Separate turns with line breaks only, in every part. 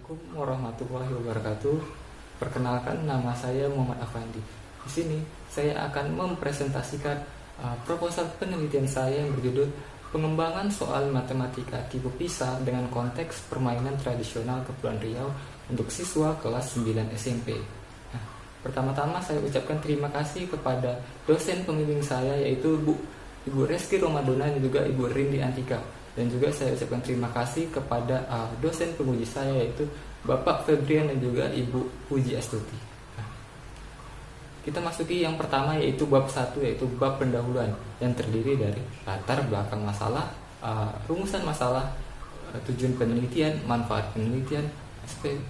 Assalamualaikum warahmatullahi wabarakatuh. Perkenalkan, nama saya Muhammad Afandi. Di sini saya akan mempresentasikan proposal penelitian saya yang berjudul Pengembangan Soal Matematika Tipe PISA dengan Konteks Permainan Tradisional Kepulauan Riau untuk siswa kelas 9 SMP. Nah, pertama-tama saya ucapkan terima kasih kepada dosen pembimbing saya, yaitu Ibu Reski Romadona dan juga Ibu Rindi Antika. Dan juga saya ucapkan terima kasih kepada dosen penguji saya, yaitu Bapak Febrian dan juga Ibu Puji Astuti. Nah, kita masuki yang pertama, yaitu bab 1, yaitu bab pendahuluan, yang terdiri dari latar belakang masalah, rumusan masalah, tujuan penelitian, manfaat penelitian,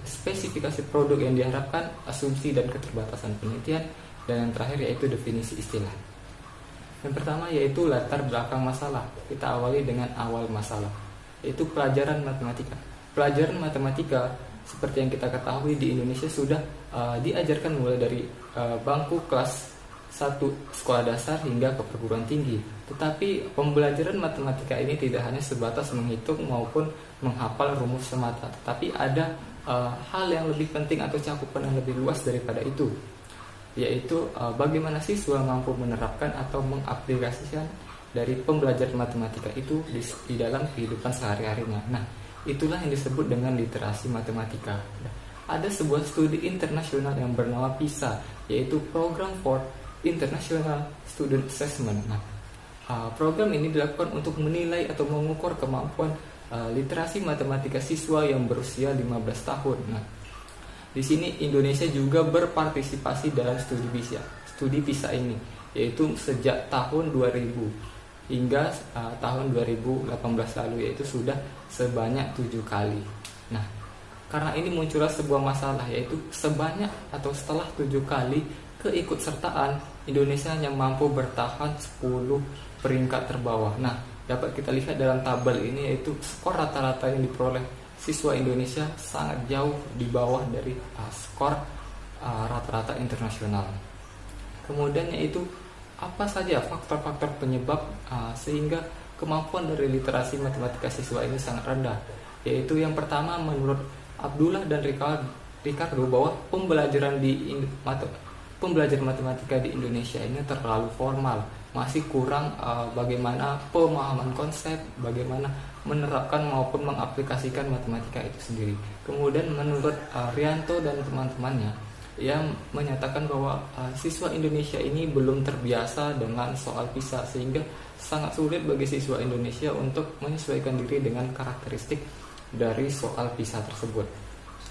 spesifikasi produk yang diharapkan, asumsi dan keterbatasan penelitian, dan yang terakhir yaitu definisi istilah. Yang pertama yaitu latar belakang masalah. Kita awali dengan awal masalah, yaitu pelajaran matematika. Pelajaran matematika seperti yang kita ketahui di Indonesia sudah diajarkan mulai dari bangku kelas 1 sekolah dasar hingga ke perguruan tinggi. Tetapi pembelajaran matematika ini tidak hanya sebatas menghitung maupun menghafal rumus semata, tetapi ada hal yang lebih penting atau cakupan yang lebih luas daripada itu, yaitu bagaimana siswa mampu menerapkan atau mengaplikasikan dari pembelajaran matematika itu di dalam kehidupan sehari-harinya. Nah, itulah yang disebut dengan literasi matematika. Ada sebuah studi internasional yang bernama PISA, yaitu Program for International Student Assessment. Nah, program ini dilakukan untuk menilai atau mengukur kemampuan literasi matematika siswa yang berusia 15 tahun. Nah, di sini Indonesia juga berpartisipasi dalam studi PISA ini, yaitu sejak tahun 2000 hingga tahun 2018 lalu, yaitu sudah sebanyak 7 kali. Nah, karena ini muncullah sebuah masalah, yaitu sebanyak atau setelah 7 kali keikutsertaan, Indonesia hanya mampu bertahan 10 peringkat terbawah. Nah, dapat kita lihat dalam tabel ini, yaitu skor rata-rata yang diperoleh siswa Indonesia sangat jauh di bawah dari skor rata-rata internasional. Kemudian yaitu apa saja faktor-faktor penyebab sehingga kemampuan dari literasi matematika siswa ini sangat rendah. Yaitu yang pertama, menurut Abdullah dan Ricardo, bahwa pembelajaran matematika di Indonesia ini terlalu formal, masih kurang bagaimana pemahaman konsep, bagaimana menerapkan maupun mengaplikasikan matematika itu sendiri. Kemudian menurut Rianto dan teman-temannya, yang menyatakan bahwa siswa Indonesia ini belum terbiasa dengan soal PISA, sehingga sangat sulit bagi siswa Indonesia untuk menyesuaikan diri dengan karakteristik dari soal PISA tersebut.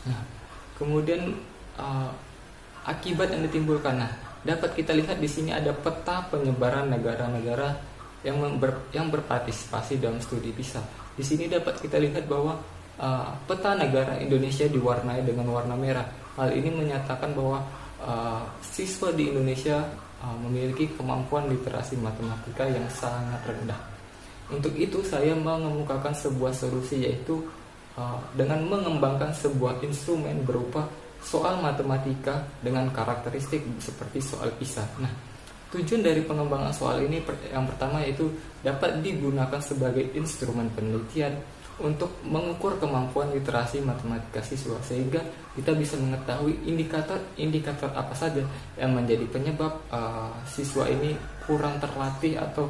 Nah, kemudian akibat yang ditimbulkan, nah, dapat kita lihat di sini ada peta penyebaran negara-negara yang berpartisipasi dalam studi PISA. Di sini dapat kita lihat bahwa peta negara Indonesia diwarnai dengan warna merah. Hal ini menyatakan bahwa siswa di Indonesia memiliki kemampuan literasi matematika yang sangat rendah. Untuk itu saya mengemukakan sebuah solusi, yaitu dengan mengembangkan sebuah instrumen berupa soal matematika dengan karakteristik seperti soal PISA. Nah, tujuan dari pengembangan soal ini yang pertama yaitu dapat digunakan sebagai instrumen penelitian untuk mengukur kemampuan literasi matematika siswa, sehingga kita bisa mengetahui indikator apa saja yang menjadi penyebab siswa ini kurang terlatih atau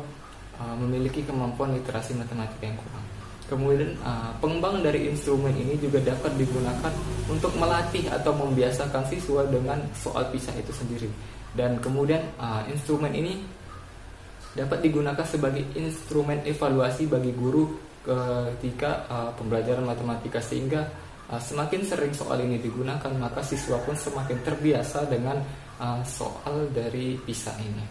memiliki kemampuan literasi matematika yang kurang. Kemudian pengembangan dari instrumen ini juga dapat digunakan untuk melatih atau membiasakan siswa dengan soal PISA itu sendiri. Dan kemudian instrumen ini dapat digunakan sebagai instrumen evaluasi bagi guru ketika pembelajaran matematika, sehingga semakin sering soal ini digunakan, maka siswa pun semakin terbiasa dengan soal dari PISA ini.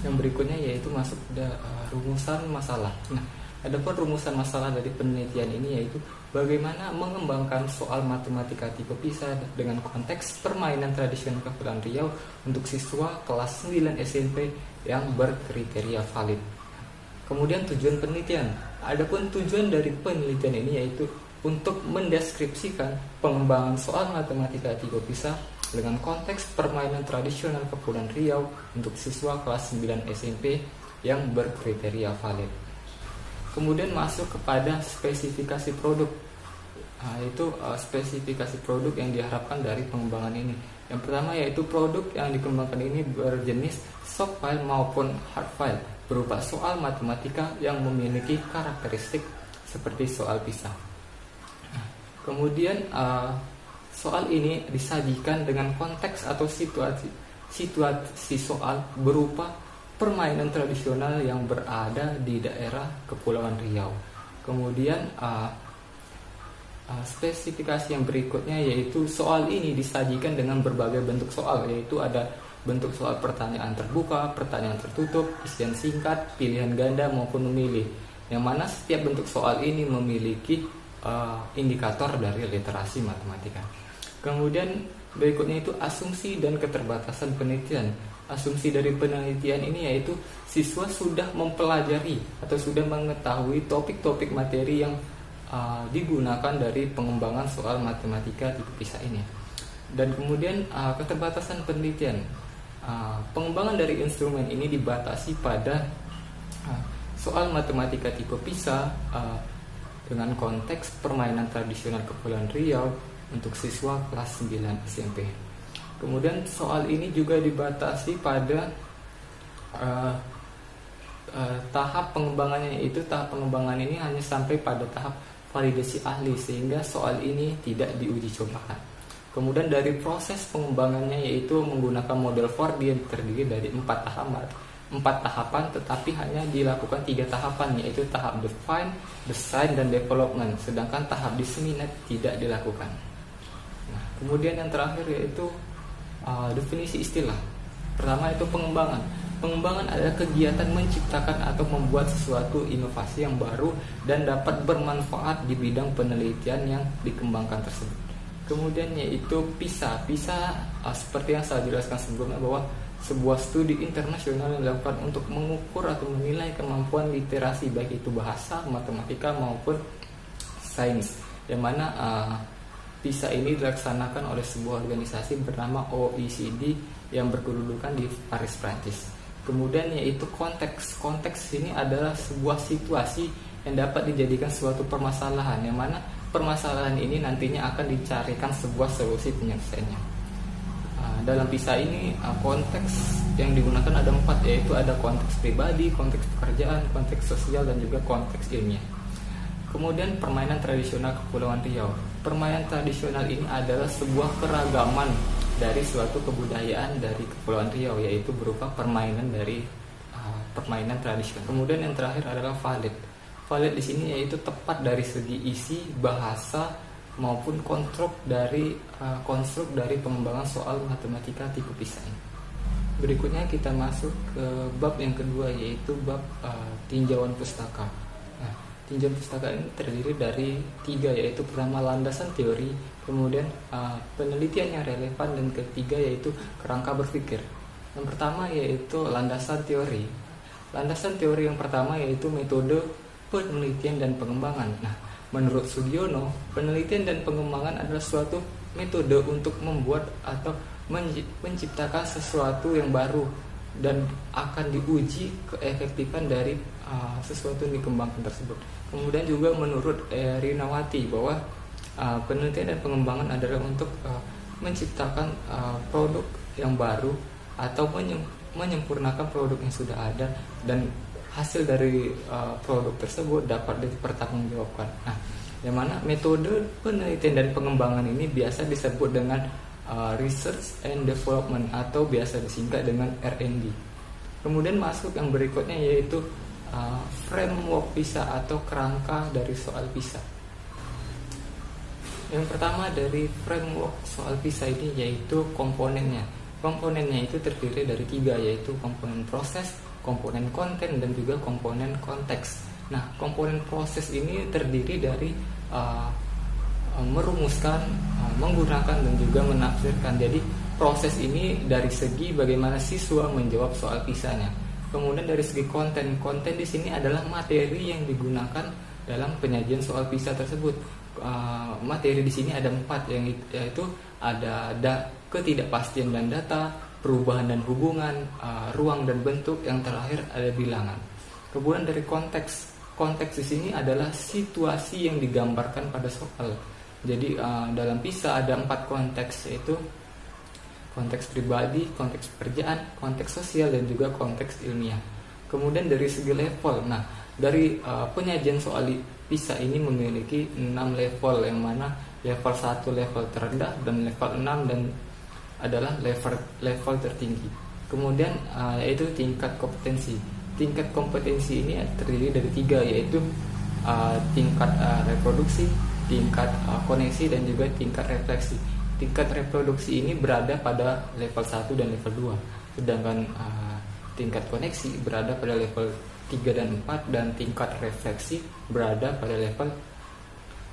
Yang berikutnya yaitu masuk ke rumusan masalah. Nah, adapun rumusan masalah dari penelitian ini yaitu bagaimana mengembangkan soal matematika tipe PISA dengan konteks permainan tradisional Kepulauan Riau untuk siswa kelas 9 SMP yang berkriteria valid. Kemudian tujuan penelitian. Adapun tujuan dari penelitian ini yaitu untuk mendeskripsikan pengembangan soal matematika tipe PISA dengan konteks permainan tradisional Kepulauan Riau untuk siswa kelas 9 SMP yang berkriteria valid. Kemudian masuk kepada spesifikasi produk. Yaitu spesifikasi produk yang diharapkan dari pengembangan ini. Yang pertama yaitu produk yang dikembangkan ini berjenis soft file maupun hard file, berupa soal matematika yang memiliki karakteristik seperti soal PISA. Kemudian soal ini disajikan dengan konteks atau situasi soal berupa permainan tradisional yang berada di daerah Kepulauan Riau. Kemudian spesifikasi yang berikutnya yaitu soal ini disajikan dengan berbagai bentuk soal, yaitu ada bentuk soal pertanyaan terbuka, pertanyaan tertutup, isian singkat, pilihan ganda maupun memilih, yang mana setiap bentuk soal ini memiliki indikator dari literasi matematika. Kemudian berikutnya itu asumsi dan keterbatasan penelitian. Asumsi dari penelitian ini yaitu siswa sudah mempelajari atau sudah mengetahui topik-topik materi yang digunakan dari pengembangan soal matematika tipe PISA ini. Dan kemudian keterbatasan penelitian. Pengembangan dari instrumen ini dibatasi pada soal matematika tipe PISA dengan konteks permainan tradisional Kepulauan Riau untuk siswa kelas 9 SMP. Kemudian soal ini juga dibatasi pada tahap pengembangannya, yaitu tahap pengembangan ini hanya sampai pada tahap validasi ahli, sehingga soal ini tidak diuji cobakan. Kemudian dari proses pengembangannya yaitu menggunakan model Ford yang terdiri dari 4 tahapan, tetapi hanya dilakukan 3 tahapan, yaitu tahap define, design, dan development, sedangkan tahap disseminate tidak dilakukan. Nah, kemudian yang terakhir yaitu definisi istilah. Pertama itu pengembangan. Pengembangan adalah kegiatan menciptakan atau membuat sesuatu inovasi yang baru dan dapat bermanfaat di bidang penelitian yang dikembangkan tersebut. Kemudian yaitu PISA. PISA seperti yang saya jelaskan sebelumnya, bahwa sebuah studi internasional yang dilakukan untuk mengukur atau menilai kemampuan literasi baik itu bahasa, matematika maupun sains. Yang mana PISA ini dilaksanakan oleh sebuah organisasi bernama OECD yang berkedudukan di Paris, Prancis. Kemudian yaitu konteks. Konteks ini adalah sebuah situasi yang dapat dijadikan suatu permasalahan, yang mana permasalahan ini nantinya akan dicarikan sebuah solusi penyelesaiannya. Dalam PISA ini konteks yang digunakan ada 4, yaitu ada konteks pribadi, konteks pekerjaan, konteks sosial, dan juga konteks ilmiah. Kemudian permainan tradisional Kepulauan Riau. Permainan tradisional ini adalah sebuah keragaman dari suatu kebudayaan dari Kepulauan Riau, yaitu berupa permainan dari permainan tradisional. Kemudian yang terakhir adalah valid. Valid di sini yaitu tepat dari segi isi, bahasa maupun konstruk dari pengembangan soal matematika tipe PISA ini. Berikutnya kita masuk ke bab yang kedua, yaitu bab tinjauan pustaka. Nah, tinjauan pustaka ini terdiri dari 3, yaitu pertama landasan teori, kemudian penelitian yang relevan, dan ketiga yaitu kerangka berpikir. Yang pertama yaitu landasan teori. Landasan teori yang pertama yaitu metode penelitian dan pengembangan. Nah, menurut Sugiono, penelitian dan pengembangan adalah suatu metode untuk membuat atau menciptakan sesuatu yang baru dan akan diuji keefektifan dari sesuatu yang dikembangkan tersebut. Kemudian juga menurut Rinawati bahwa penelitian dan pengembangan adalah untuk menciptakan produk yang baru atau menyempurnakan produk yang sudah ada, dan hasil dari produk tersebut dapat dipertanggungjawabkan. Nah, yang mana metode penelitian dan pengembangan ini biasa disebut dengan research and development atau biasa disingkat dengan R&D. Kemudian masuk yang berikutnya yaitu framework PISA atau kerangka dari soal PISA. Yang pertama dari framework soal PISA ini yaitu komponennya. Komponennya itu terdiri dari 3, yaitu komponen proses, komponen konten, dan juga komponen konteks. Nah, komponen proses ini terdiri dari merumuskan, menggunakan, dan juga menafsirkan. Jadi proses ini dari segi bagaimana siswa menjawab soal PISA-nya. Kemudian dari segi konten di sini adalah materi yang digunakan dalam penyajian soal PISA tersebut. Materi di sini ada 4, yaitu ada ketidakpastian dan data, perubahan dan hubungan, ruang dan bentuk, yang terakhir ada bilangan. Kemudian dari konteks di sini adalah situasi yang digambarkan pada soal. Jadi dalam PISA ada 4 konteks, yaitu konteks pribadi, konteks pekerjaan, konteks sosial, dan juga konteks ilmiah. Kemudian dari segi level, nah dari penyajian soal PISA ini memiliki 6 level, yang mana level 1 level terendah dan level 6 dan adalah level tertinggi. Kemudian yaitu tingkat kompetensi. Tingkat kompetensi ini terdiri dari 3, yaitu tingkat reproduksi, tingkat koneksi, dan juga tingkat refleksi. Tingkat reproduksi ini berada pada level 1 dan level 2, sedangkan tingkat koneksi berada pada level 3 dan 4, dan tingkat refleksi berada pada level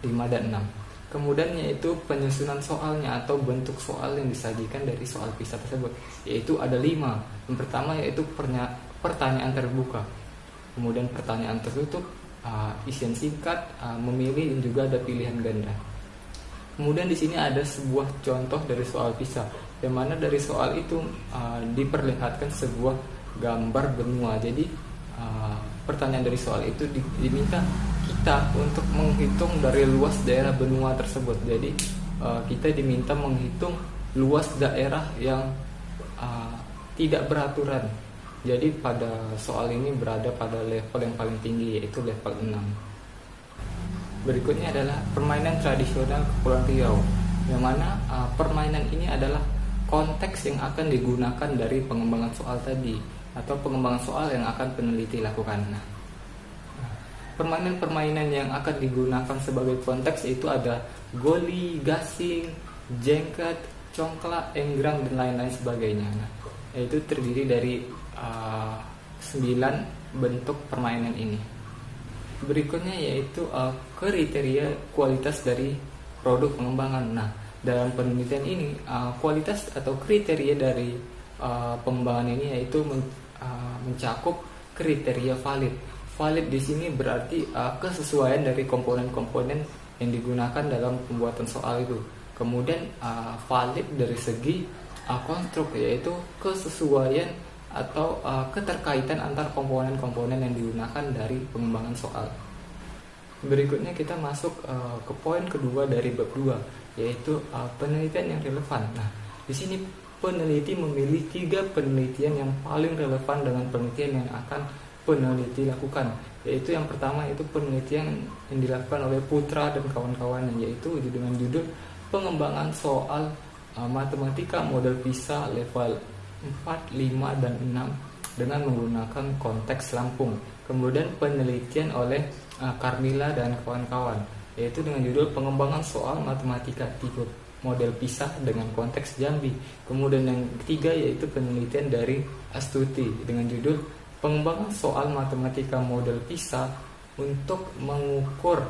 5 dan 6. Kemudian yaitu penyusunan soalnya atau bentuk soal yang disajikan dari soal PISA tersebut, yaitu ada 5. Yang pertama yaitu pertanyaan terbuka, kemudian pertanyaan tertutup, isian singkat, memilih, dan juga ada pilihan ganda. Kemudian di sini ada sebuah contoh dari soal PISA, yang mana dari soal itu diperlihatkan sebuah gambar benua. Jadi pertanyaan dari soal itu diminta kita untuk menghitung dari luas daerah benua tersebut. Jadi kita diminta menghitung luas daerah yang tidak beraturan. Jadi pada soal ini berada pada level yang paling tinggi, yaitu level 6. Berikutnya adalah permainan tradisional Kepulauan Riau, yang mana permainan ini adalah konteks yang akan digunakan dari pengembangan soal tadi, atau pengembangan soal yang akan peneliti lakukan. Nah, permainan-permainan yang akan digunakan sebagai konteks itu ada goli, gasing, jengket, congklak, enggrang, dan lain-lain sebagainya. Nah, yaitu terdiri dari 9 bentuk permainan ini. Berikutnya yaitu kriteria kualitas dari produk pengembangan. Nah, dalam penelitian ini kualitas atau kriteria dari pengembangan ini yaitu mencakup kriteria valid. Valid di sini berarti kesesuaian dari komponen-komponen yang digunakan dalam pembuatan soal itu. Kemudian valid dari segi konstruk, yaitu kesesuaian atau keterkaitan antar komponen-komponen yang digunakan dari pengembangan soal. Berikutnya kita masuk ke poin kedua dari bab 2, yaitu penelitian yang relevan. Nah, di sini peneliti memilih 3 penelitian yang paling relevan dengan penelitian yang akan peneliti lakukan, yaitu yang pertama itu penelitian yang dilakukan oleh Putra dan kawan-kawannya, yaitu dengan judul pengembangan soal matematika model PISA level 4, 5, dan 6 dengan menggunakan konteks Lampung. Kemudian penelitian oleh Carmila dan kawan-kawan, yaitu dengan judul pengembangan soal matematika tipe model PISA dengan konteks Jambi. Kemudian yang ketiga yaitu penelitian dari Astuti dengan judul pengembangan soal matematika model PISA untuk mengukur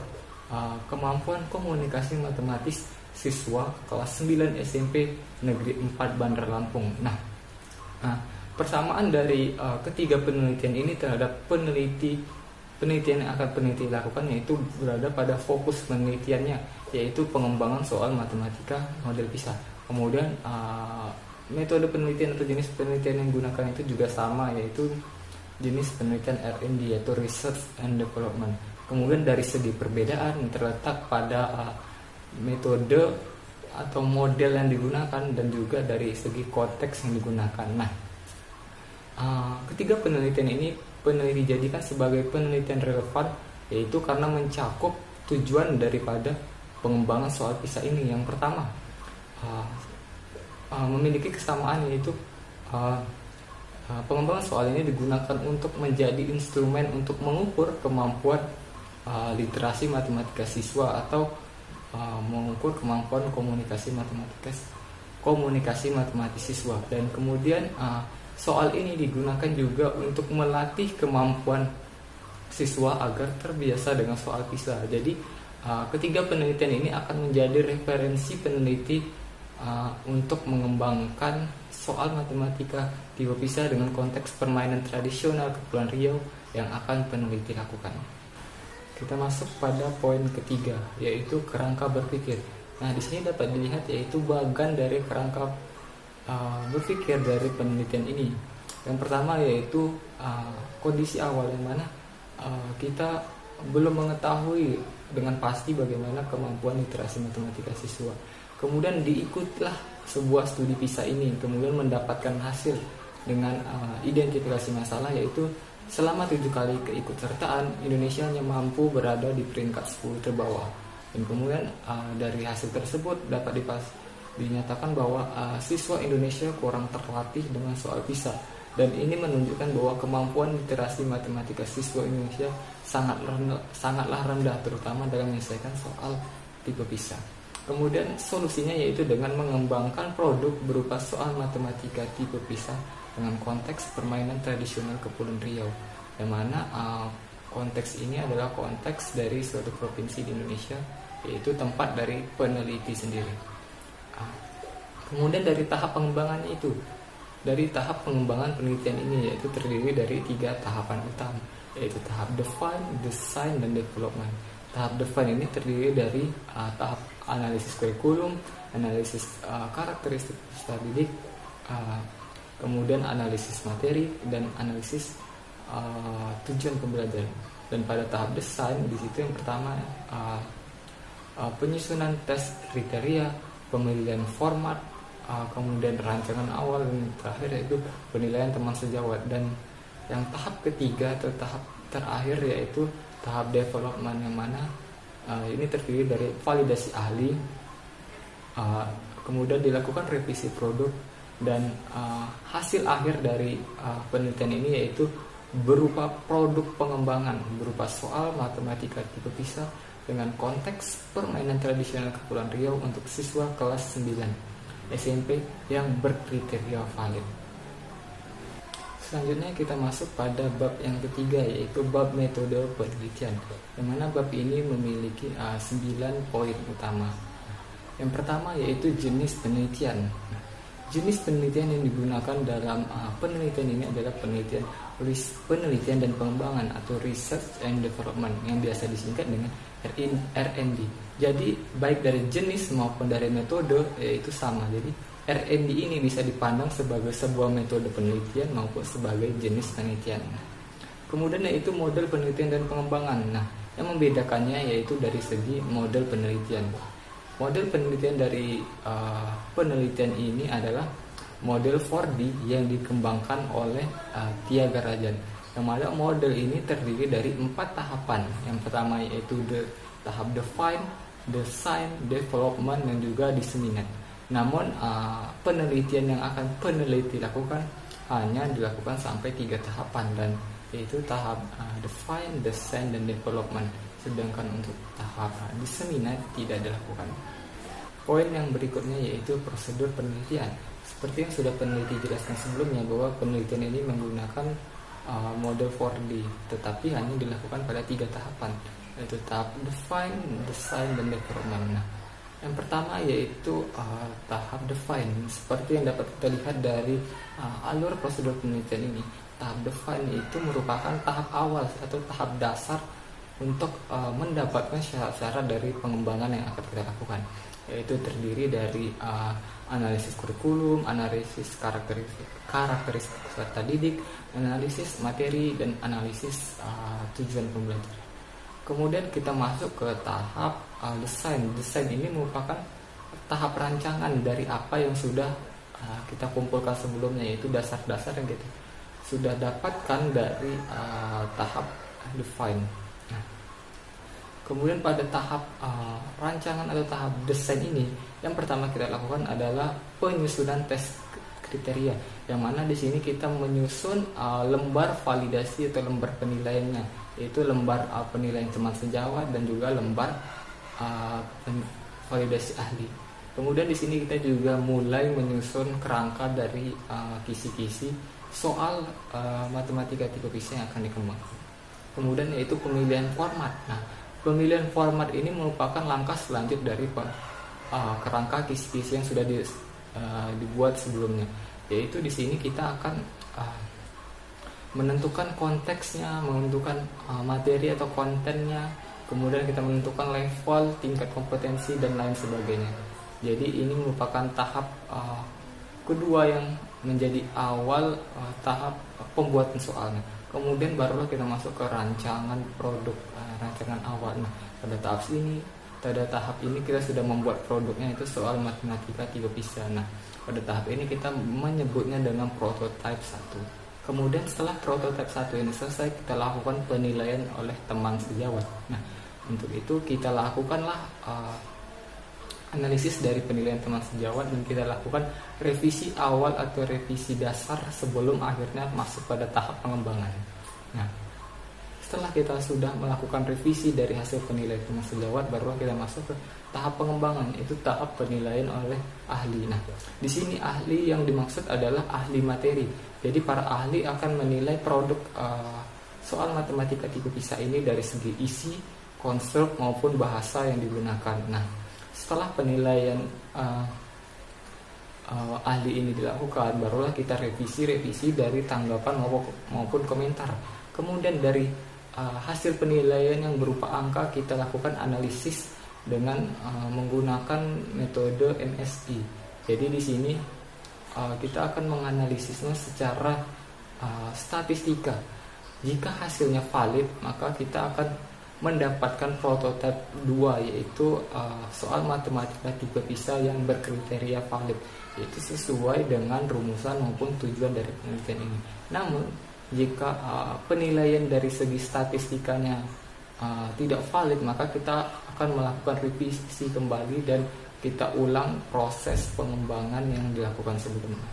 kemampuan komunikasi matematis siswa kelas 9 SMP Negeri 4 Bandar Lampung. Nah, persamaan dari ketiga penelitian ini terhadap penelitian yang akan peneliti lakukan, yaitu berada pada fokus penelitiannya, yaitu pengembangan soal matematika model PISA. Kemudian metode penelitian atau jenis penelitian yang digunakan itu juga sama, yaitu jenis penelitian R&D, yaitu Research and Development. Kemudian dari segi perbedaan terletak pada metode atau model yang digunakan dan juga dari segi konteks yang digunakan. Nah, ketiga penelitian ini peneliti jadikan sebagai penelitian relevan, yaitu karena mencakup tujuan daripada pengembangan soal PISA ini. Yang pertama, memiliki kesamaan, yaitu pengembangan soal ini digunakan untuk menjadi instrumen untuk mengukur kemampuan literasi matematika siswa atau mengukur kemampuan komunikasi matematis siswa. Dan kemudian soal ini digunakan juga untuk melatih kemampuan siswa agar terbiasa dengan soal PISA. Jadi ketiga penelitian ini akan menjadi referensi peneliti untuk mengembangkan soal matematika tipe PISA dengan konteks permainan tradisional Kepulauan Riau yang akan peneliti lakukan. Kita masuk pada poin ketiga, yaitu kerangka berpikir. Nah, di sini dapat dilihat yaitu bagian dari kerangka berpikir dari penelitian ini. Yang pertama yaitu kondisi awal, yang mana kita belum mengetahui dengan pasti bagaimana kemampuan literasi matematika siswa. Kemudian diikutlah sebuah studi PISA ini, kemudian mendapatkan hasil dengan identifikasi masalah, yaitu selama 7 kali keikutsertaan Indonesia hanya mampu berada di peringkat 10 terbawah. Dan kemudian dari hasil tersebut dapat dinyatakan bahwa siswa Indonesia kurang terlatih dengan soal PISA. Dan ini menunjukkan bahwa kemampuan literasi matematika siswa Indonesia sangatlah rendah, terutama dalam menyelesaikan soal tipe PISA. Kemudian solusinya yaitu dengan mengembangkan produk berupa soal matematika tipe PISA dengan konteks permainan tradisional Kepulauan Riau, yang mana konteks ini adalah konteks dari suatu provinsi di Indonesia, yaitu tempat dari peneliti sendiri. Kemudian dari tahap pengembangannya itu, dari tahap pengembangan penelitian ini yaitu terdiri dari 3 tahapan utama, yaitu tahap define, design, dan development. Tahap define ini terdiri dari tahap analisis kurikulum, analisis karakteristik peserta didik, kemudian analisis materi, dan analisis tujuan pembelajaran. Dan pada tahap desain di situ yang pertama penyusunan tes kriteria, pemilihan format, kemudian rancangan awal, dan terakhir yaitu penilaian teman sejawat. Dan yang tahap ketiga atau tahap terakhir yaitu tahap development, yang mana ini terdiri dari validasi ahli, kemudian dilakukan revisi produk, dan hasil akhir dari penelitian ini yaitu berupa produk pengembangan berupa soal matematika tipe PISA dengan konteks permainan tradisional Kepulauan Riau untuk siswa kelas 9 SMP yang berkriteria valid. Selanjutnya kita masuk pada bab yang ketiga, yaitu bab metode penelitian, yang mana bab ini memiliki 9 poin utama. Yang pertama yaitu jenis penelitian. Jenis penelitian yang digunakan dalam penelitian ini adalah penelitian dan pengembangan atau research and development, yang biasa disingkat dengan R&D. Jadi baik dari jenis maupun dari metode yaitu sama. Jadi R&D ini bisa dipandang sebagai sebuah metode penelitian maupun sebagai jenis penelitian. Kemudian yaitu model penelitian dan pengembangan. Nah, yang membedakannya yaitu dari segi model penelitian. Model penelitian dari penelitian ini adalah model 4D yang dikembangkan oleh Tiaga Rajan. Yang mana model ini terdiri dari 4 tahapan. Yang pertama yaitu tahap define, design, development, dan juga disseminate. Namun penelitian yang akan peneliti lakukan hanya dilakukan sampai 3 tahapan, dan yaitu tahap define, design, dan development. Sedangkan untuk tahap disseminate tidak dilakukan. Poin yang berikutnya yaitu prosedur penelitian. Seperti yang sudah peneliti jelaskan sebelumnya, bahwa penelitian ini menggunakan model 4D, tetapi hanya dilakukan pada 3 tahapan, yaitu tahap define, design, dan development. Nah, yang pertama yaitu tahap define. Seperti yang dapat kita lihat dari alur prosedur penelitian ini, tahap define itu merupakan tahap awal atau tahap dasar untuk mendapatkan syarat-syarat dari pengembangan yang akan kita lakukan, yaitu terdiri dari analisis kurikulum, analisis karakteristik peserta didik, analisis materi, dan analisis tujuan pembelajaran. Kemudian kita masuk ke tahap desain. Desain ini merupakan tahap rancangan dari apa yang sudah kita kumpulkan sebelumnya, yaitu dasar-dasar yang kita sudah dapatkan dari tahap define. Nah, kemudian pada tahap rancangan atau tahap desain ini, yang pertama kita lakukan adalah penyusunan tes kriteria, yang mana di sini kita menyusun lembar validasi atau lembar penilaiannya, yaitu lembar penilaian teman sejawat dan juga lembar validasi ahli. Kemudian di sini kita juga mulai menyusun kerangka dari kisi-kisi soal matematika tipe PISA yang akan dikembangkan. Kemudian yaitu pemilihan format. Nah, pemilihan format ini merupakan langkah selanjut dari kerangka kisi-kisi yang sudah dibuat sebelumnya. Yaitu di sini kita akan menentukan konteksnya, menentukan materi atau kontennya, kemudian kita menentukan level, tingkat kompetensi, dan lain sebagainya. Jadi ini merupakan tahap kedua yang menjadi awal tahap pembuatan soalnya. Kemudian barulah kita masuk ke rancangan produk. rancangan awal. Nah, pada tahap ini kita sudah membuat produknya, itu soal matematika 3 bisa. Nah, pada tahap ini kita menyebutnya dengan prototype 1. Kemudian setelah prototype 1 ini selesai, kita lakukan penilaian oleh teman sejawat. Nah, untuk itu kita lakukanlah analisis dari penilaian teman sejawat, dan kita lakukan revisi awal atau revisi dasar sebelum akhirnya masuk pada tahap pengembangan. Nah, setelah kita sudah melakukan revisi dari hasil penilaian teman sejawat, baru kita masuk ke tahap pengembangan, itu tahap penilaian oleh ahli. Nah, di sini ahli yang dimaksud adalah ahli materi. Jadi para ahli akan menilai produk soal matematika 3 bisa ini dari segi isi, konstruk maupun bahasa yang digunakan. Nah, setelah penilaian ahli ini dilakukan, barulah kita revisi dari tanggapan maupun komentar. Kemudian dari hasil penilaian yang berupa angka, kita lakukan analisis dengan menggunakan metode MSI. Jadi di sini kita akan menganalisisnya secara statistika. Jika hasilnya valid, maka kita akan mendapatkan prototipe 2, yaitu soal matematika 3 bisa yang berkriteria valid, yaitu sesuai dengan rumusan maupun tujuan dari penelitian ini. Namun jika penilaian dari segi statistikanya tidak valid, maka kita akan melakukan revisi kembali dan kita ulang proses pengembangan yang dilakukan sebelumnya.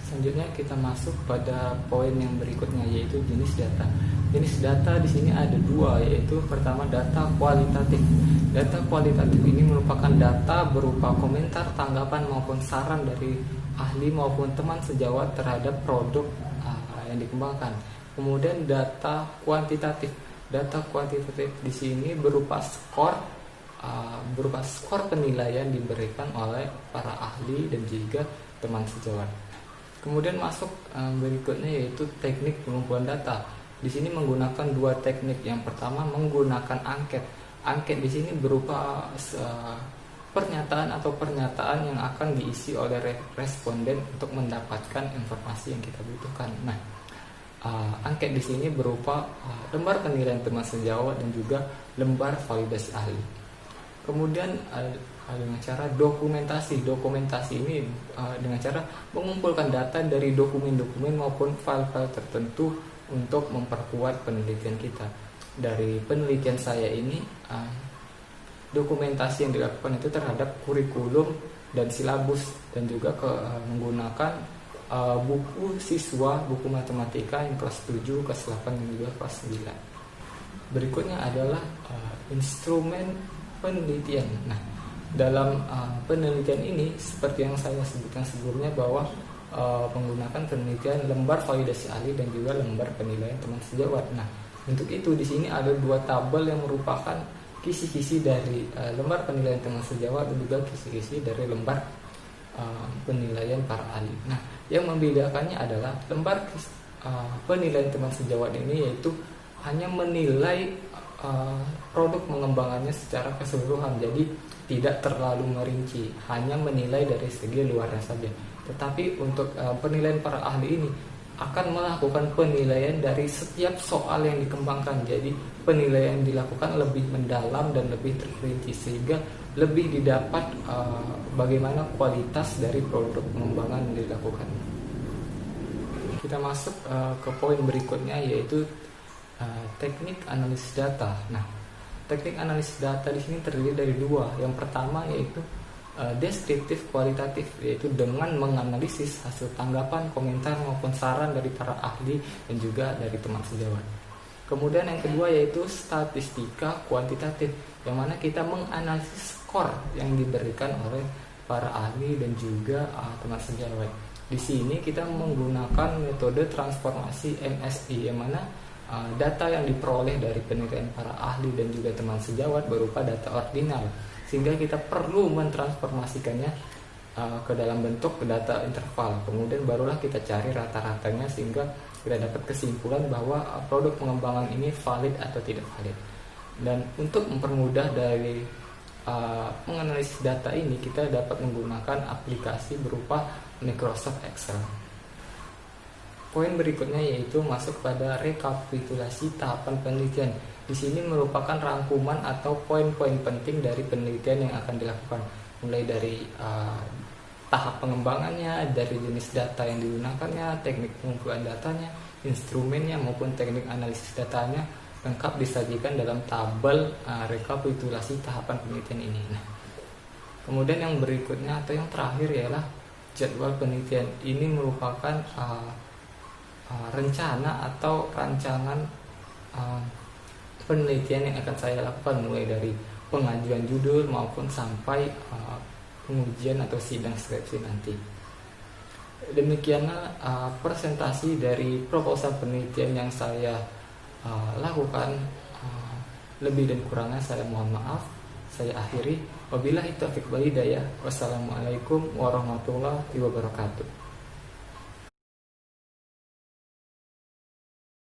Selanjutnya kita masuk pada poin yang berikutnya, yaitu jenis data. Jenis data di sini ada 2, yaitu pertama data kualitatif. Data kualitatif ini merupakan data berupa komentar, tanggapan maupun saran dari ahli maupun teman sejawat terhadap produk yang dikembangkan. Kemudian data kuantitatif. Data kuantitatif di sini berupa skor penilaian diberikan oleh para ahli dan juga teman sejawat. Kemudian masuk berikutnya, yaitu teknik pengumpulan data. Di sini menggunakan 2 teknik. Yang pertama menggunakan angket. Angket di sini berupa pernyataan yang akan diisi oleh responden untuk mendapatkan informasi yang kita butuhkan. Nah, angket di sini berupa lembar penilaian teman sejawat dan juga lembar validasi ahli. Kemudian dengan cara dokumentasi. Dokumentasi ini dengan cara mengumpulkan data dari dokumen-dokumen maupun file-file tertentu untuk memperkuat penelitian kita. Dari penelitian saya ini, dokumentasi yang dilakukan itu terhadap kurikulum dan silabus, dan juga menggunakan buku siswa, buku matematika yang kelas 7, kelas 8 dan juga kelas 9. Berikutnya adalah instrumen penelitian. Nah, dalam penelitian ini seperti yang saya sebutkan sebelumnya, bahwa menggunakan penelitian lembar validasi ahli dan juga lembar penilaian teman sejawat. Nah, untuk itu di sini ada 2 tabel yang merupakan kisi-kisi dari lembar penilaian teman sejawat dan juga kisi-kisi dari lembar penilaian para ahli. Nah, yang membedakannya adalah lembar penilaian teman sejawat ini yaitu hanya menilai produk pengembangannya secara keseluruhan, jadi tidak terlalu merinci, hanya menilai dari segi luarnya saja. Tetapi untuk penilaian para ahli ini akan melakukan penilaian dari setiap soal yang dikembangkan, jadi penilaian dilakukan lebih mendalam dan lebih terperinci, sehingga lebih didapat bagaimana kualitas dari produk pengembangan yang dilakukan. Kita masuk ke poin berikutnya, yaitu teknik analisis data. Nah, teknik analisis data di sini terdiri dari 2. Yang pertama yaitu deskriptif kualitatif, yaitu dengan menganalisis hasil tanggapan, komentar maupun saran dari para ahli dan juga dari teman sejawat. Kemudian yang kedua yaitu statistika kuantitatif, yang mana kita menganalisis skor yang diberikan oleh para ahli dan juga teman sejawat. Di sini kita menggunakan metode transformasi MSI, yang mana data yang diperoleh dari penilaian para ahli dan juga teman sejawat berupa data ordinal, sehingga kita perlu mentransformasikannya ke dalam bentuk data interval. Kemudian barulah kita cari rata-ratanya sehingga kita dapat kesimpulan bahwa produk pengembangan ini valid atau tidak valid. Dan untuk mempermudah dari menganalisis data ini, kita dapat menggunakan aplikasi berupa Microsoft Excel. Poin berikutnya yaitu masuk pada rekapitulasi tahapan penelitian. Di sini merupakan rangkuman atau poin-poin penting dari penelitian yang akan dilakukan, mulai dari tahap pengembangannya, dari jenis data yang digunakannya, teknik pengumpulan datanya, instrumennya maupun teknik analisis datanya, lengkap disajikan dalam tabel rekapitulasi tahapan penelitian ini. Nah, kemudian yang berikutnya atau yang terakhir ialah jadwal penelitian. Ini merupakan rencana atau rancangan penelitian yang akan saya lakukan, mulai dari pengajuan judul maupun sampai pengujian atau sidang skripsi nanti. Demikianlah presentasi dari proposal penelitian yang saya lakukan. Lebih dan kurangnya saya mohon maaf. Saya akhiri. Wabillahi taufiq wal hidayah. Wassalamualaikum warahmatullahi wabarakatuh.